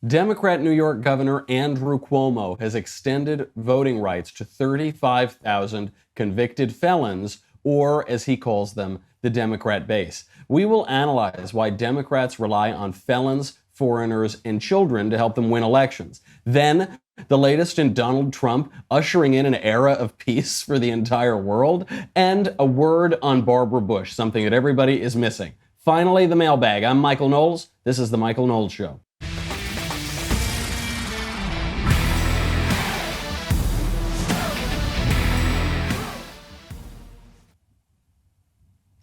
Democrat New York Governor Andrew Cuomo has extended voting rights to 35,000 convicted felons, or as he calls them, the Democrat base. We will analyze why Democrats rely on felons, foreigners, and children to help them win elections. Then, the latest in Donald Trump ushering in an era of peace for the entire world, and a word on Barbara Bush, something that everybody is missing. Finally, the mailbag. I'm Michael Knowles. This is The Michael Knowles Show.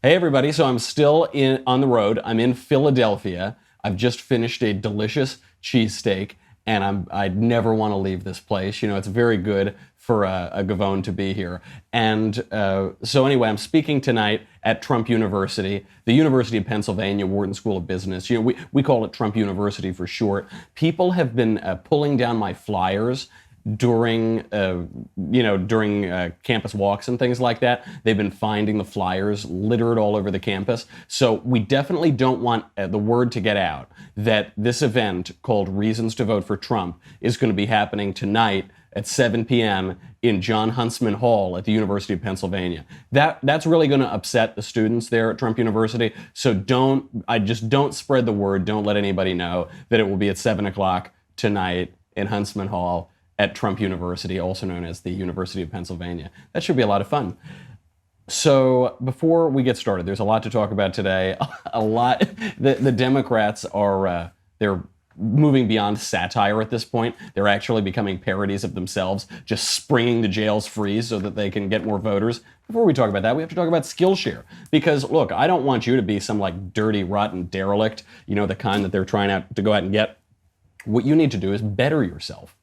Hey everybody, so I'm still on the road. I'm in Philadelphia. I've just finished a delicious cheesesteak, and I'd never want to leave this place. You know, it's very good for a Gavone to be here. And so anyway, I'm speaking tonight at Trump University, the University of Pennsylvania Wharton School of Business. You know, we call it Trump University for short. People have been pulling down my flyers during campus walks and things like that. They've been finding the flyers littered all over the campus. So we definitely don't want the word to get out that this event called Reasons to Vote for Trump is going to be happening tonight at 7 p.m. in John Huntsman Hall at the University of Pennsylvania. That's really going to upset the students there at Trump University. So don't spread the word. Don't let anybody know that it will be at 7 o'clock tonight in Huntsman Hall at Trump University, also known as the University of Pennsylvania. That should be a lot of fun. So before we get started, there's a lot to talk about today. The Democrats are, they're moving beyond satire at this point. They're actually becoming parodies of themselves, just springing the jails free so that they can get more voters. Before we talk about that, we have to talk about Skillshare. Because look, I don't want you to be some like dirty, rotten derelict, you know, the kind that they're trying to go out and get. What you need to do is better yourself.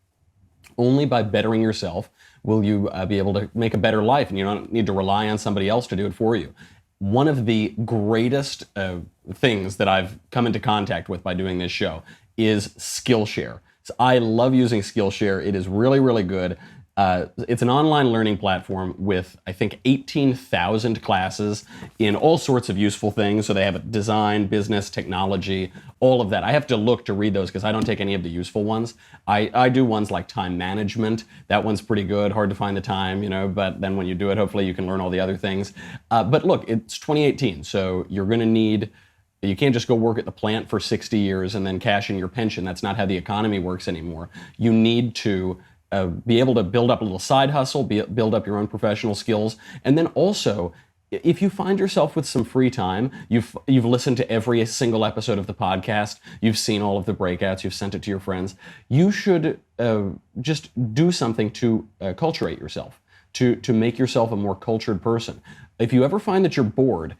Only by bettering yourself will you be able to make a better life, and you don't need to rely on somebody else to do it for you. One of the greatest things that I've come into contact with by doing this show is Skillshare. So I love using Skillshare. It is really, really good. It's an online learning platform with, I think, 18,000 classes in all sorts of useful things. So they have design, business, technology, all of that. I have to look to read those because I don't take any of the useful ones. I do ones like time management. That one's pretty good. Hard to find the time, you know, but then when you do it, hopefully you can learn all the other things. But look, it's 2018, so you're going to need... You can't just go work at the plant for 60 years and then cash in your pension. That's not how the economy works anymore. You need to be able to build up a little side hustle, build up your own professional skills. And then also, if you find yourself with some free time, you've listened to every single episode of the podcast, you've seen all of the breakouts, you've sent it to your friends, you should just do something to culturate yourself, to make yourself a more cultured person. If you ever find that you're bored,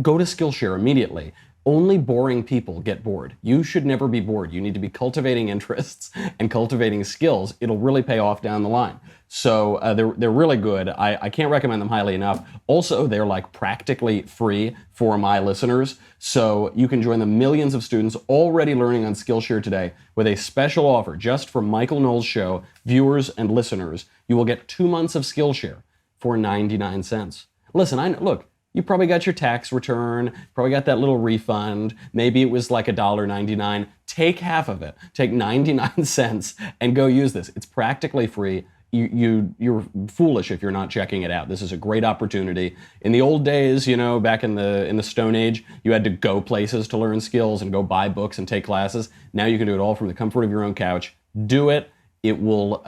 go to Skillshare immediately. Only boring people get bored. You should never be bored. You need to be cultivating interests and cultivating skills. It'll really pay off down the line. So they're really good. I can't recommend them highly enough. Also, they're like practically free for my listeners. So you can join the millions of students already learning on Skillshare today with a special offer just for Michael Knowles Show viewers and listeners. You will get 2 months of Skillshare for 99 cents. Listen, look, you probably got your tax return, probably got that little refund. Maybe it was like $1.99. Take half of it. Take 99 cents and go use this. It's practically free. You're foolish if you're not checking it out. This is a great opportunity. In the old days, you know, back in the Stone Age, you had to go places to learn skills and go buy books and take classes. Now you can do it all from the comfort of your own couch. Do it. It will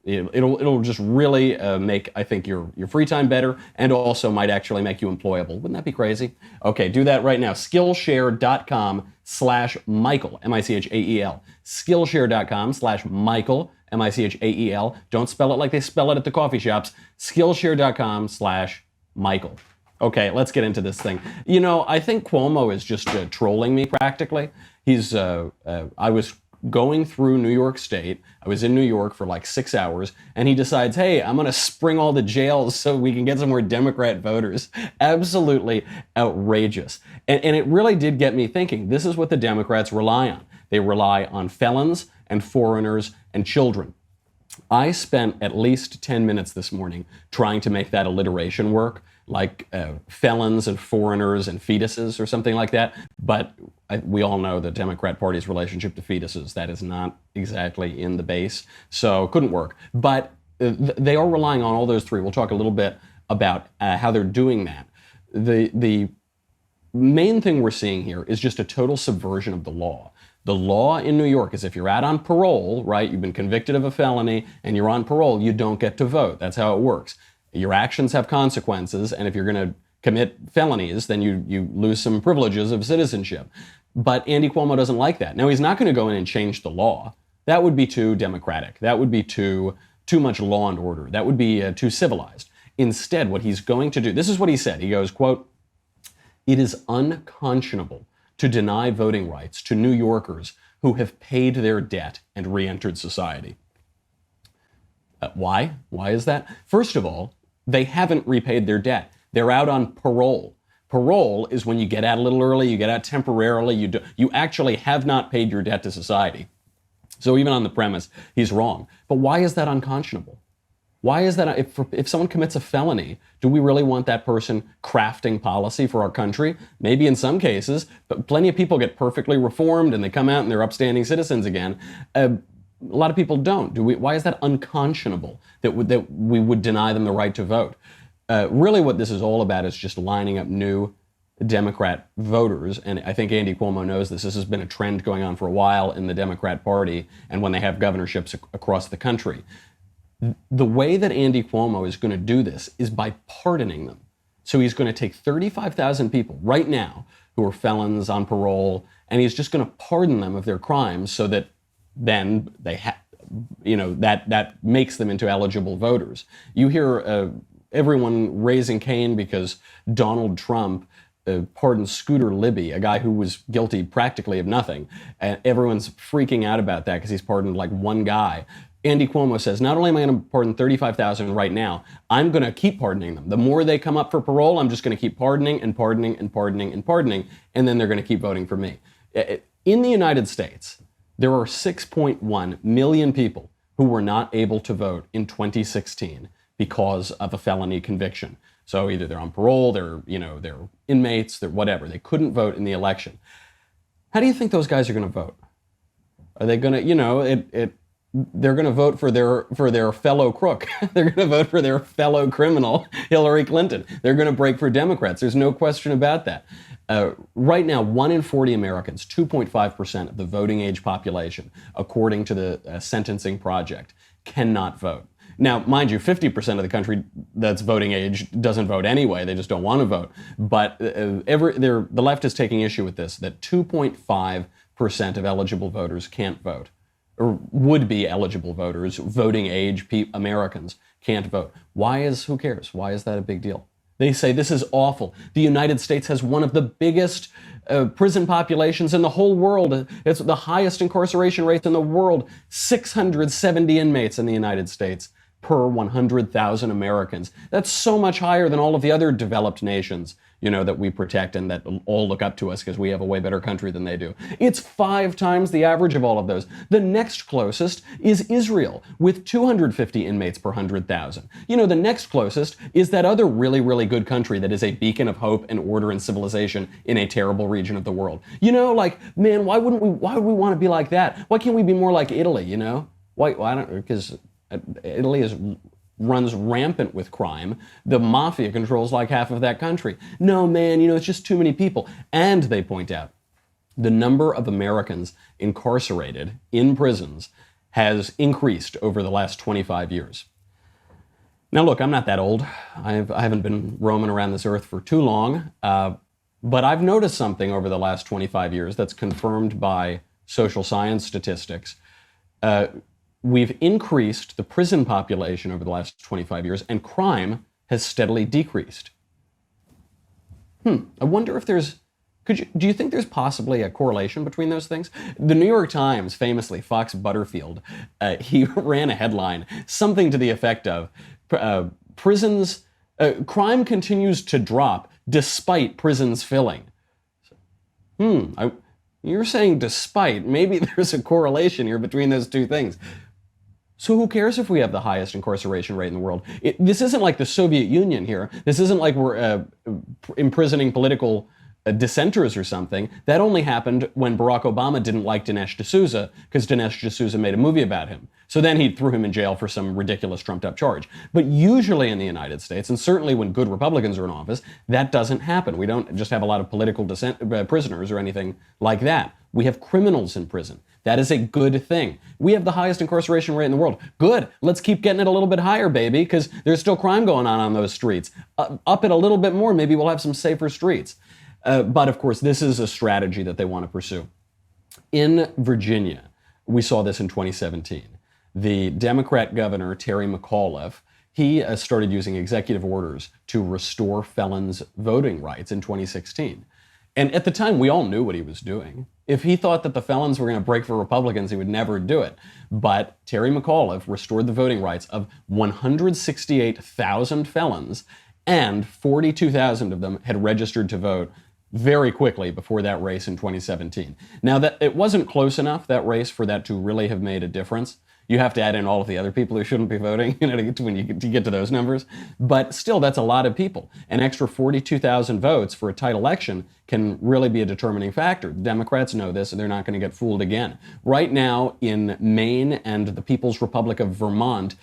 it'll just really make, I think, your free time better, and also might actually make you employable. Wouldn't that be crazy? Okay, do that right now. Skillshare.com/Michael, M-I-C-H-A-E-L. Skillshare.com/Michael, M-I-C-H-A-E-L. Don't spell it like they spell it at the coffee shops. Skillshare.com/Michael. Okay, let's get into this thing. You know, I think Cuomo is just trolling me practically. I was going through New York State. I was in New York for like 6 hours, and he decides, hey, I'm going to spring all the jails so we can get some more Democrat voters. Absolutely outrageous. And it really did get me thinking. This is what the Democrats rely on. They rely on felons and foreigners and children. I spent at least 10 minutes this morning trying to make that alliteration work, like felons and foreigners and fetuses or something like that. But we all know the Democrat Party's relationship to fetuses. That is not exactly in the base, so couldn't work. But they are relying on all those three. We'll talk a little bit about how they're doing that. The main thing we're seeing here is just a total subversion of the law. The law in New York is if you're out on parole, right, you've been convicted of a felony and you're on parole, you don't get to vote. That's how it works. Your actions have consequences, and if you're going to commit felonies, then you lose some privileges of citizenship. But Andy Cuomo doesn't like that. Now, he's not going to go in and change the law. That would be too democratic. That would be too much law and order. That would be too civilized. Instead, what he's going to do, this is what he said. He goes, quote, "It is unconscionable to deny voting rights to New Yorkers who have paid their debt and re-entered society." Why? Why is that? First of all, they haven't repaid their debt. They're out on parole. Parole is when you get out a little early, you get out temporarily, you actually have not paid your debt to society. So even on the premise, he's wrong. But why is that unconscionable? Why is that? If someone commits a felony, do we really want that person crafting policy for our country? Maybe in some cases, but plenty of people get perfectly reformed and they come out and they're upstanding citizens again. A lot of people don't. Why is that unconscionable that we would deny them the right to vote? Really what this is all about is just lining up new Democrat voters, and I think Andy Cuomo knows this. This has been a trend going on for a while in the Democrat Party and when they have governorships across the country. The way that Andy Cuomo is going to do this is by pardoning them. So he's going to take 35,000 people right now who are felons on parole, and he's just going to pardon them of their crimes so that then they that makes them into eligible voters. You hear everyone raising Cain because Donald Trump pardoned Scooter Libby, a guy who was guilty practically of nothing. And everyone's freaking out about that because he's pardoned like one guy. Andy Cuomo says, not only am I going to pardon 35,000 right now, I'm going to keep pardoning them. The more they come up for parole, I'm just going to keep pardoning and pardoning and pardoning and pardoning, and then they're going to keep voting for me. In the United States, there are 6.1 million people who were not able to vote in 2016 because of a felony conviction. So either they're on parole, they're inmates, they're whatever. They couldn't vote in the election. How do you think those guys are going to vote? Are they going to, they're going to vote for their fellow crook. They're going to vote for their fellow criminal, Hillary Clinton. They're going to break for Democrats. There's no question about that. Right now, 1 in 40 Americans, 2.5% of the voting age population, according to the Sentencing Project, cannot vote. Now, mind you, 50% of the country that's voting age doesn't vote anyway. They just don't want to vote. But the left is taking issue with this, that 2.5% of eligible voters can't vote, or would be eligible voters, voting age Americans can't vote. Who cares? Why is that a big deal? They say this is awful. The United States has one of the biggest prison populations in the whole world. It's the highest incarceration rates in the world. 670 inmates in the United States per 100,000 Americans. That's so much higher than all of the other developed nations, that we protect and that all look up to us because we have a way better country than they do. It's 5 times the average of all of those. The next closest is Israel with 250 inmates per 100,000. The next closest is that other really, really good country that is a beacon of hope and order and civilization in a terrible region of the world. Man, why would we want to be like that? Why can't we be more like Italy, Why don't, because Italy runs rampant with crime. The mafia controls like half of that country. No, man, it's just too many people. And they point out the number of Americans incarcerated in prisons has increased over the last 25 years. Now, look, I'm not that old. I haven't been roaming around this earth for too long, but I've noticed something over the last 25 years that's confirmed by social science statistics. We've increased the prison population over the last 25 years, and crime has steadily decreased. I wonder if do you think there's possibly a correlation between those things? The New York Times, famously, Fox Butterfield, he ran a headline, something to the effect of, crime continues to drop despite prisons filling. You're saying despite. Maybe there's a correlation here between those two things. So who cares if we have the highest incarceration rate in the world? This isn't like the Soviet Union here. This isn't like we're imprisoning political dissenters or something. That only happened when Barack Obama didn't like Dinesh D'Souza because Dinesh D'Souza made a movie about him. So then he threw him in jail for some ridiculous trumped-up charge. But usually in the United States, and certainly when good Republicans are in office, that doesn't happen. We don't just have a lot of political prisoners or anything like that. We have criminals in prison. That is a good thing. We have the highest incarceration rate in the world. Good. Let's keep getting it a little bit higher, baby, because there's still crime going on those streets. Up it a little bit more, maybe we'll have some safer streets. But of course, this is a strategy that they want to pursue. In Virginia, we saw this in 2017. The Democrat governor, Terry McAuliffe, he started using executive orders to restore felons' voting rights in 2016. And at the time, we all knew what he was doing. If he thought that the felons were going to break for Republicans, he would never do it. But Terry McAuliffe restored the voting rights of 168,000 felons, and 42,000 of them had registered to vote very quickly before that race in 2017. Now, that it wasn't close enough, that race, for that to really have made a difference. You have to add in all of the other people who shouldn't be voting, to get to those numbers. But still, that's a lot of people. An extra 42,000 votes for a tight election can really be a determining factor. The Democrats know this, and they're not going to get fooled again. Right now, in Maine and the People's Republic of Vermont,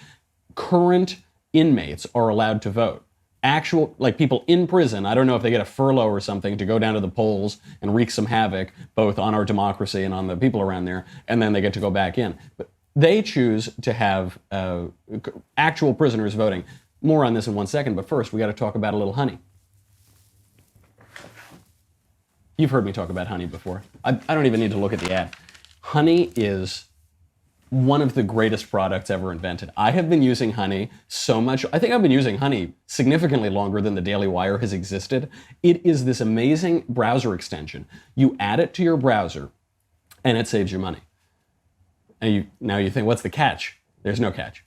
current inmates are allowed to vote. Actual, like people in prison, I don't know if they get a furlough or something to go down to the polls and wreak some havoc, both on our democracy and on the people around there, and then they get to go back in. But they choose to have actual prisoners voting. More on this in 1 second, but first we got to talk about a little honey. You've heard me talk about honey before. I don't even need to look at the ad. Honey is one of the greatest products ever invented. I have been using honey so much. I think I've been using honey significantly longer than the Daily Wire has existed. It is this amazing browser extension. You add it to your browser, and it saves you money. And now you think, what's the catch? There's no catch.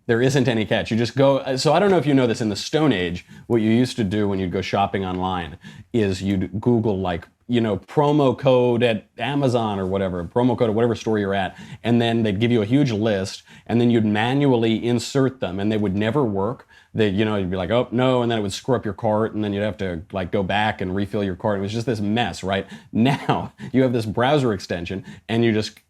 There isn't any catch. You just go. So I don't know if you know this. In the Stone Age, what you used to do when you'd go shopping online is you'd Google, like, promo code at Amazon or whatever, promo code at whatever store you're at, and then they'd give you a huge list, and then you'd manually insert them, and they would never work. You'd be like, oh, no, and then it would screw up your cart, and then you'd have to go back and refill your cart. It was just this mess, right? Now, you have this browser extension, and you just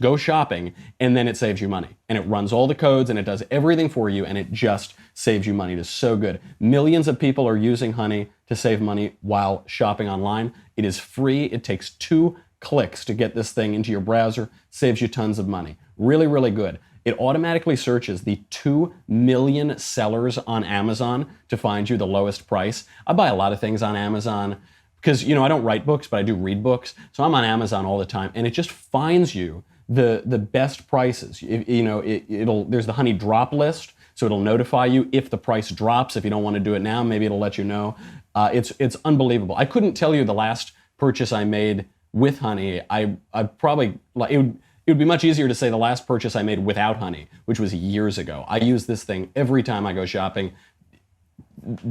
go shopping, and then it saves you money. And it runs all the codes, and it does everything for you, and it just saves you money. It is so good. Millions of people are using honey to save money while shopping online. It is free. It takes 2 clicks to get this thing into your browser. Saves you tons of money. Really, really good. It automatically searches the 2 million sellers on Amazon to find you the lowest price. I buy a lot of things on Amazon because, I don't write books, but I do read books. So I'm on Amazon all the time, and it just finds you the best prices. There's the honey drop list, so it'll notify you if the price drops. If you don't want to do it now, maybe it'll let you know. It's unbelievable. I couldn't tell you the last purchase I made with honey. I probably, it would be much easier to say the last purchase I made without honey, which was years ago. I use this thing every time I go shopping.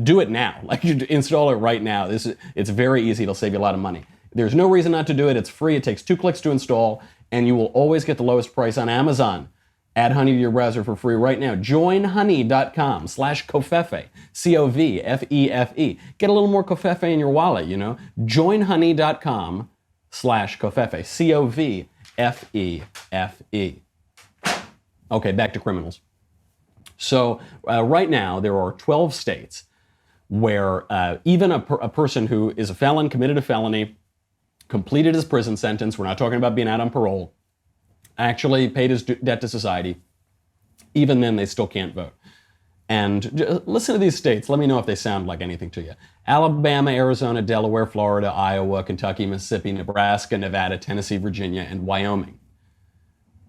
Do it now. Install it right now. It's very easy. It'll save you a lot of money. There's no reason not to do it. It's free. It takes 2 clicks to install, and you will always get the lowest price on Amazon. Add honey to your browser for free right now. Joinhoney.com/Covfefe, Covfefe. Get a little more Covfefe in your wallet, Joinhoney.com/Covfefe, Covfefe. Okay, back to criminals. So right now, there are 12 states where even a person who is a felon, committed a felony, completed his prison sentence, we're not talking about being out on parole, actually paid his debt to society, even then they still can't vote. And listen to these states. Let me know if they sound like anything to you. Alabama, Arizona, Delaware, Florida, Iowa, Kentucky, Mississippi, Nebraska, Nevada, Tennessee, Virginia, and Wyoming.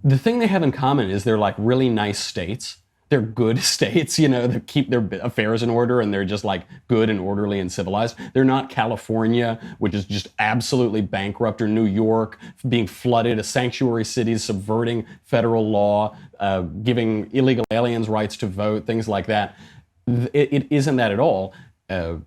The thing they have in common is they're like really nice states. They're good states, they keep their affairs in order, and they're just like good and orderly and civilized. They're not California, which is just absolutely bankrupt, or New York being flooded, a sanctuary cities subverting federal law, giving illegal aliens rights to vote, things like that. It isn't that at all. And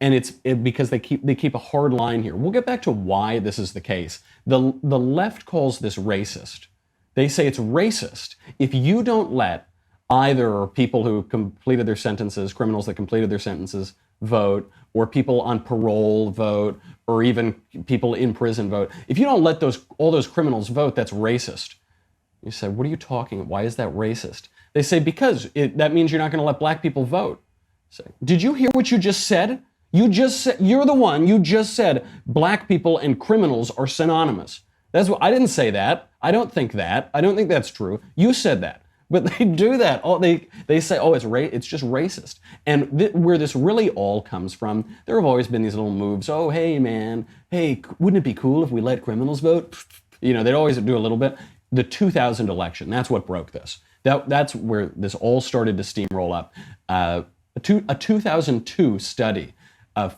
it's because they keep a hard line here. We'll get back to why this is the case. The left calls this racist. They say it's racist if you don't let either people who completed their sentences, criminals that completed their sentences, vote, or people on parole vote, or even people in prison vote. If you don't let all those criminals vote, that's racist. You say, what are you talking about? Why is that racist? They say, because that means you're not going to let black people vote. Say, did you hear what you just said? You just said black people and criminals are synonymous. That's what I didn't say that. I don't think that. I don't think that's true. You said that. But they do that. They say, oh, it's just racist. And where this really all comes from, there have always been these little moves. Oh, hey, man. Hey, wouldn't it be cool if we let criminals vote? You know, they'd always do a little bit. The 2000 election, that's what broke this. That's where this all started to steamroll up. A 2002 study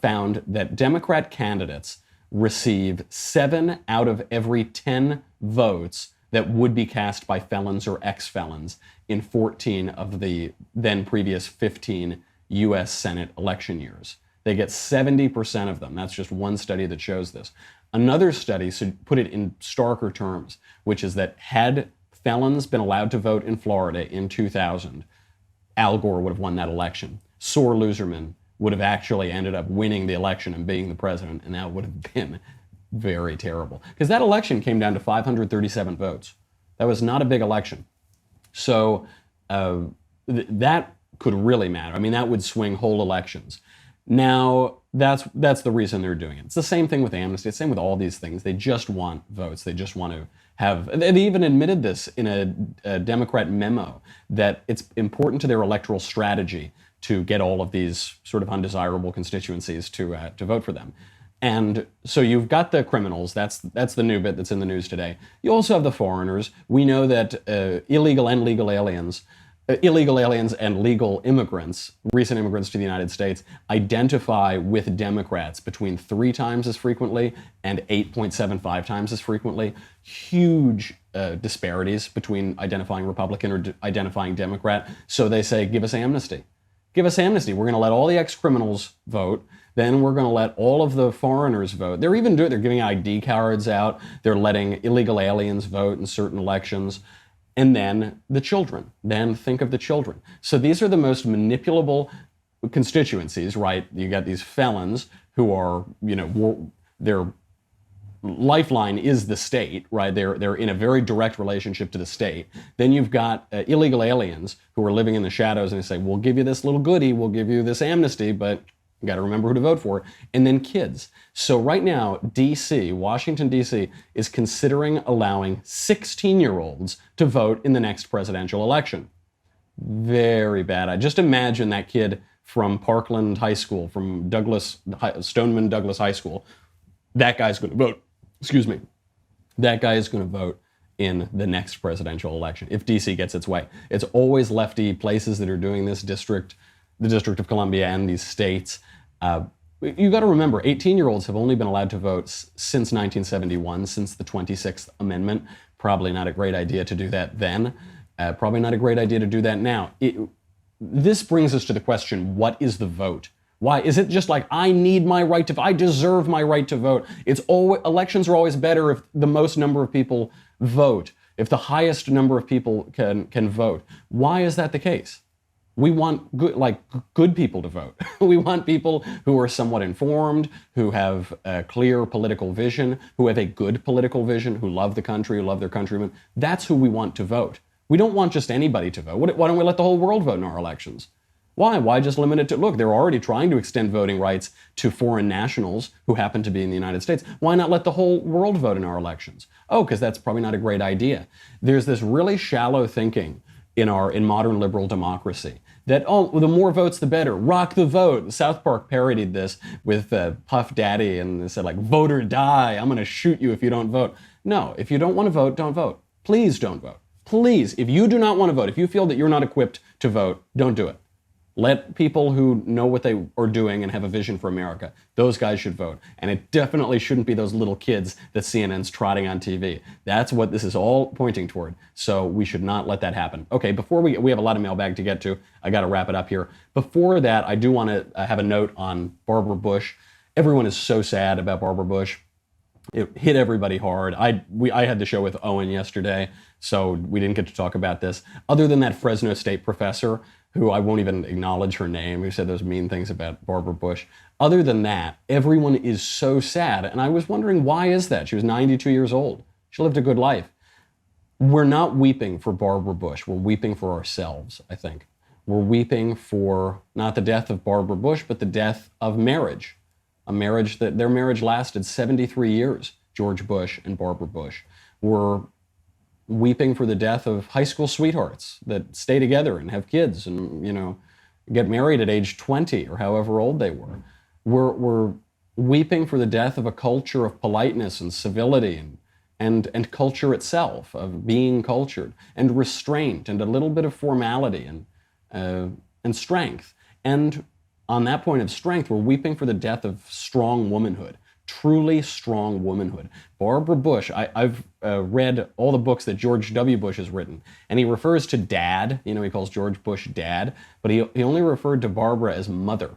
found that Democrat candidates receive 7 out of every 10 votes that would be cast by felons or ex-felons in 14 of the then previous 15 U.S. Senate election years. They get 70% of them. That's just one study that shows this. Another study put it in starker terms, which is that had felons been allowed to vote in Florida in 2000, Al Gore would have won that election. Sore loserman would have actually ended up winning the election and being the president, and that would have been very terrible. Because that election came down to 537 votes. That was not a big election. So that could really matter. I mean, that would swing whole elections. Now, that's the reason they're doing it. It's the same thing with amnesty. It's the same with all these things. They just want votes. They just want to have, they even admitted this in a Democrat memo, that it's important to their electoral strategy to get all of these sort of undesirable constituencies to vote for them. And so you've got the criminals. That's the new bit that's in the news today. You also have the foreigners. We know that illegal and legal aliens and legal immigrants, recent immigrants to the United States, identify with Democrats between 3 times as frequently and 8.75 times as frequently. Huge disparities between identifying Republican or identifying Democrat. So they say, give us amnesty. Give us amnesty. We're going to let all the ex-criminals vote. Then we're going to let all of the foreigners vote. They're even doing, they're giving ID cards out. They're letting illegal aliens vote in certain elections. And then the children. Then think of the children. So these are the most manipulable constituencies, right? You got these felons who are, you know, their lifeline is the state, right? They're in a very direct relationship to the state. Then you've got illegal aliens who are living in the shadows, and they say, we'll give you this little goodie, we'll give you this amnesty, but you got to remember who to vote for. And then kids. So right now, D.C., Washington, D.C., is considering allowing 16-year-olds to vote in the next presidential election. Very bad. I just imagine that kid from Parkland High School, from Stoneman Douglas High School. That guy's going to vote. Excuse me. That guy is going to vote in the next presidential election if D.C. gets its way. It's always lefty places that are doing this, the District of Columbia and these states. You got to remember, 18-year-olds have only been allowed to vote since 1971, since the 26th Amendment. Probably not a great idea to do that then. Probably not a great idea to do that now. This brings us to the question, what is the vote? Why? Is it just like, I need my right to vote, I deserve my right to vote? Elections are always better if the most number of people vote, if the highest number of people can vote. Why is that the case? We want good people to vote. We want people who are somewhat informed, who have a clear political vision, who have a good political vision, who love the country, who love their countrymen. That's who we want to vote. We don't want just anybody to vote. Why don't we let the whole world vote in our elections? Why? Why just limit it to, look, they're already trying to extend voting rights to foreign nationals who happen to be in the United States. Why not let the whole world vote in our elections? Oh, because that's probably not a great idea. There's this really shallow thinking in modern liberal democracy that, oh, the more votes, the better. Rock the vote. South Park parodied this with Puff Daddy, and they said, like, vote or die. I'm going to shoot you if you don't vote. No, if you don't want to vote, don't vote. Please don't vote. Please, if you do not want to vote, if you feel that you're not equipped to vote, don't do it. Let people who know what they are doing and have a vision for America, those guys should vote. And it definitely shouldn't be those little kids that CNN's trotting on TV. That's what this is all pointing toward. So we should not let that happen. Okay, before we have a lot of mailbag to get to. I got to wrap it up here. Before that, I do want to have a note on Barbara Bush. Everyone is so sad about Barbara Bush. It hit everybody hard. I had the show with Owen yesterday, so we didn't get to talk about this. Other than that Fresno State professor who I won't even acknowledge her name, who said those mean things about Barbara Bush. Other than that, everyone is so sad. And I was wondering, why is that? She was 92 years old. She lived a good life. We're not weeping for Barbara Bush. We're weeping for ourselves, I think. We're weeping for not the death of Barbara Bush, but the death of marriage. A marriage that their marriage lasted 73 years, George Bush and Barbara Bush. We're weeping for the death of high school sweethearts that stay together and have kids and, get married at age 20 or however old they were. We're weeping for the death of a culture of politeness and civility and culture itself, of being cultured, and restraint, and a little bit of formality and strength. And on that point of strength, we're weeping for the death of strong womanhood, truly strong womanhood. Barbara Bush, I've read all the books that George W. Bush has written, and he refers to Dad. He calls George Bush Dad, but he only referred to Barbara as mother.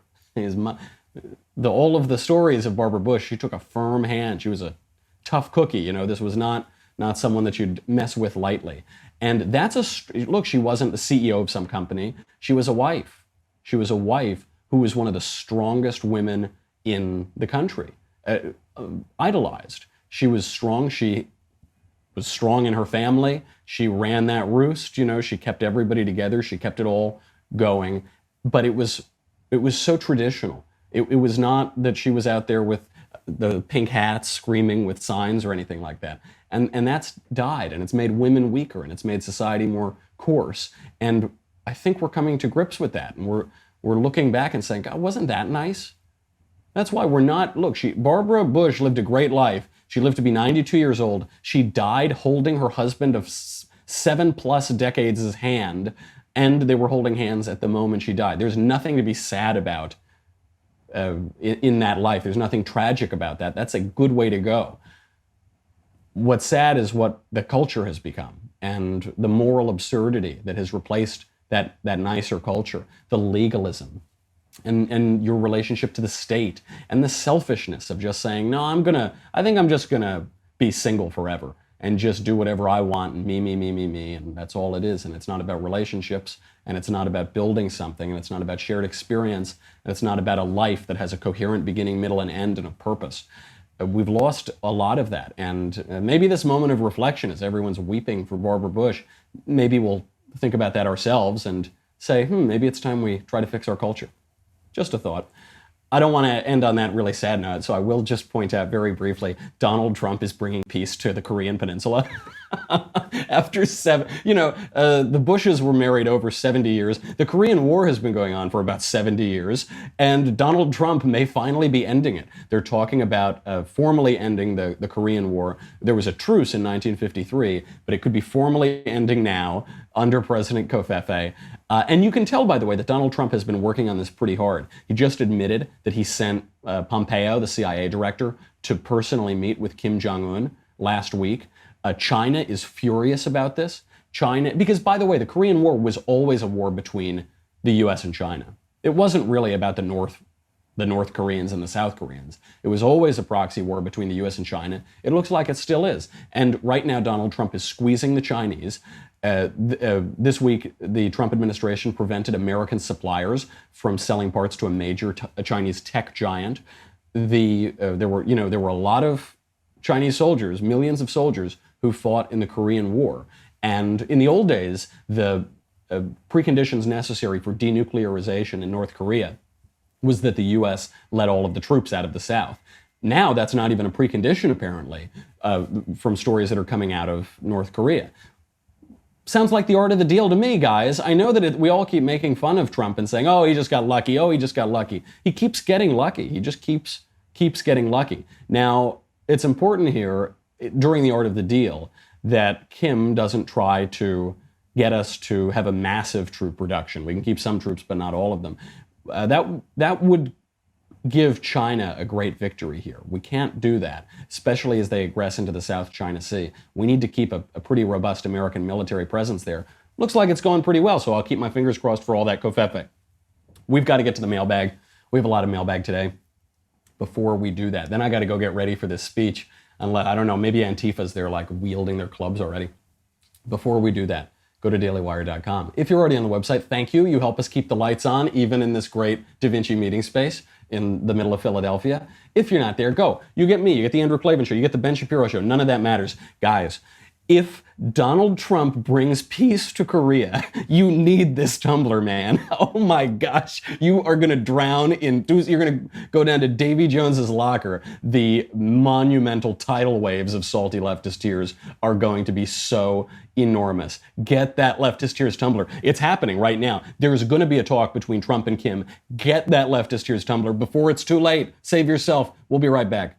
All of the stories of Barbara Bush, she took a firm hand. She was a tough cookie. This was not someone that you'd mess with lightly. And look, she wasn't the CEO of some company. She was a wife. She was a wife who was one of the strongest women in the country. Idolized. She was strong. She was strong in her family. She ran that roost. She kept everybody together. She kept it all going. But it was so traditional. It was not that she was out there with the pink hats screaming with signs or anything like that. And that's died, and it's made women weaker, and it's made society more coarse. And I think we're coming to grips with that. And we're looking back and saying, God, wasn't that nice? That's why we're not, look, Barbara Bush lived a great life. She lived to be 92 years old. She died holding her husband of 7+ decades' hand, and they were holding hands at the moment she died. There's nothing to be sad about in that life. There's nothing tragic about that. That's a good way to go. What's sad is what the culture has become, and the moral absurdity that has replaced that nicer culture, the legalism, and your relationship to the state, and the selfishness of just saying, no, I think I'm just gonna be single forever and just do whatever I want, and me, and that's all it is. And it's not about relationships, and it's not about building something, and it's not about shared experience, and it's not about a life that has a coherent beginning, middle, and end, and a purpose. We've lost a lot of that, and maybe this moment of reflection, as everyone's weeping for Barbara Bush, maybe we'll think about that ourselves and say, maybe it's time we try to fix our culture. Just a thought. I don't want to end on that really sad note, so I will just point out very briefly, Donald Trump is bringing peace to the Korean Peninsula. After the Bushes were married over 70 years. The Korean War has been going on for about 70 years, and Donald Trump may finally be ending it. They're talking about formally ending the Korean War. There was a truce in 1953, but it could be formally ending now under President Kofefe. And you can tell, by the way, that Donald Trump has been working on this pretty hard. He just admitted that he sent Pompeo, the CIA director, to personally meet with Kim Jong-un last week. China is furious about this. Because, by the way, the Korean War was always a war between the U.S. and China. It wasn't really about the North Koreans and the South Koreans. It was always a proxy war between the U.S. and China. It looks like it still is. And right now, Donald Trump is squeezing the Chinese. This week, the Trump administration prevented American suppliers from selling parts to a major Chinese tech giant. There were a lot of Chinese soldiers, millions of soldiers, who fought in the Korean War. And in the old days, the preconditions necessary for denuclearization in North Korea was that the U.S. let all of the troops out of the South. Now that's not even a precondition, apparently, from stories that are coming out of North Korea. Sounds like the art of the deal to me, guys. I know that we all keep making fun of Trump and saying, oh, he just got lucky. Oh, he just got lucky. He keeps getting lucky. He just keeps getting lucky. Now, it's important here, during the art of the deal, that Kim doesn't try to get us to have a massive troop reduction. We can keep some troops, but not all of them. That would give China a great victory here. We can't do that, especially as they aggress into the South China Sea. We need to keep a pretty robust American military presence there. Looks like it's going pretty well, so I'll keep my fingers crossed for all that Kofefe. We've got to get to the mailbag. We have a lot of mailbag today. Before we do that, then I got to go get ready for this speech. Unless, I don't know, maybe Antifa's there like wielding their clubs already. Before we do that, go to dailywire.com. If you're already on the website, thank you. You help us keep the lights on, even in this great Da Vinci meeting space in the middle of Philadelphia. If you're not there, go. You get me. You get the Andrew Klavan Show. You get the Ben Shapiro Show. None of that matters. Guys, if Donald Trump brings peace to Korea, you need this Tumblr, man. Oh my gosh. You are going to drown in, you're going to go down to Davy Jones's locker. The monumental tidal waves of salty leftist tears are going to be so enormous. Get that leftist tears Tumblr. It's happening right now. There's going to be a talk between Trump and Kim. Get that leftist tears Tumblr before it's too late. Save yourself. We'll be right back.